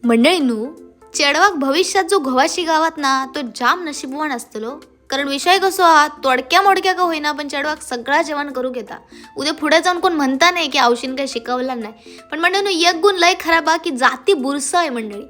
मंडळींनो, चेडवाक भविष्यात जो घोवाशी गावात ना तो जाम नशीबवान असतलो. कारण विषय कसो हा, तोडक्या मोडक्या का होईना पण चेडवाक सगळा जेवण करू घेता. उद्या पुढे जाऊन कोण म्हणता नाही की आवशीन काही शिकवला नाही. पण मंडळींनो, एक गुण लय खराब हा की जाती बुरसा आहे मंडळी.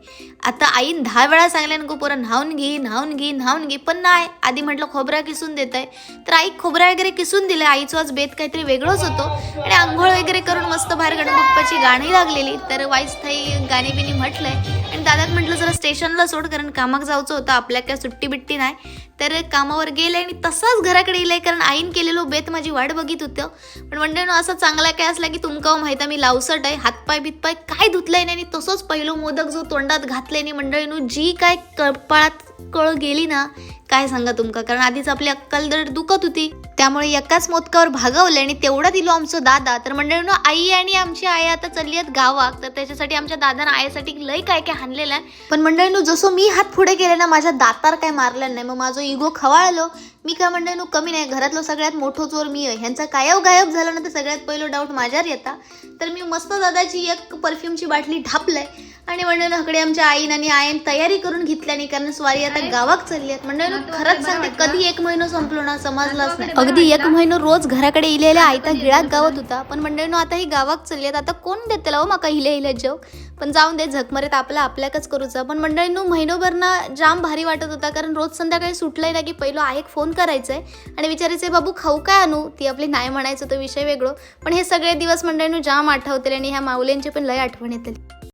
आता आईन 10 वेळा सांगल्या नको पोरं न्हावून घे न्हावून घे न्हावून घे, पण नाही. आधी म्हटलं खोबरा किसून देत आहे, तर आई खोबरा वगैरे किसून दिलं. आईचं आज बेत काहीतरी वेगळंच होतो आणि आंघोळ वगैरे करून मस्त बाहेर गणपतीची गाणी लागलेली. तर वाईस थाई गाणी बिनी म्हटलंय आणि दादात म्हटलं जरा स्टेशनला सोड, कारण कामाक जायचं होतं, आपल्या काय सुट्टी बिट्टी नाही. तर कामावर गेले आणि तसाच घराकडे येईल, कारण आईन केलेलो बेत माझी वाट बघित होतं. पण मंडळींनो, असं चांगला काय असला की तुमका माहिती आहे मी लावसट आहे, हातपाय बितपाय काय धुतलंय नाही. तसंच पहिलं मोदक जो तोंडात घातलंय नाही मंडळींनो, जी काय कपाळात कळ गेली ना, काय सांगा तुमका. कारण आधीच आपली अक्कल दर दुखत होती, त्यामुळे एकाच मोदकावर भागवले आणि तेवढा दिलो आमचं दादा. तर मंडळींनो, आई आणि आमची आई आता चालली आहेत गावात, तर त्याच्यासाठी आमच्या दादानं आईसाठी लय काय काय आणलेलं आहे. पण मंडळींनो, जसं मी हात पुढे केले ना, माझ्या दातार काय मारलं नाही. मग माझं इगो खवाळलो. मी काय मंडळींनो कमी नाही, घरातलं सगळ्यात मोठं चोर मी आहे. ह्यांचा गायब झालं ना, तर सगळ्यात पहिलं डाऊट माझ्यावर येता. तर मी मस्त दादाची एक परफ्यूमची बाटली ढापलंय आणि मंडळींनो हकडे आमच्या आईन आणि आईन तयारी करून घेतल्या नाही, कारण स्वारी आता गावाक चालली आहेत. मंडळींनो, खरंच सांगते, कधी 1 महिना संपलो ना समजलाच नाही. अगदी 1 महिना रोज घराकडे इलेल्या आयता गिळात गावत होता. पण मंडळींनो, आता ही गावाक चालली आहेत, आता कोण देते हो माका हिले जेव. पण जाऊन दे, झकमरीत आपल्याकच करूचा. पण मंडळींनो, महिनोभर ना जाम भारी वाटत होता, कारण रोज संध्याकाळी सुटलंय ना की पहिलं एक फोन करायचंय आणि विचारायचंय बाबू खाऊ काय आणू. ती आपली नाही म्हणायचं तर विषय वेगळं. पण हे सगळे दिवस मंडळींनो जाम आठवतील आणि ह्या माऊल्यांची पण लय आठवण येतील.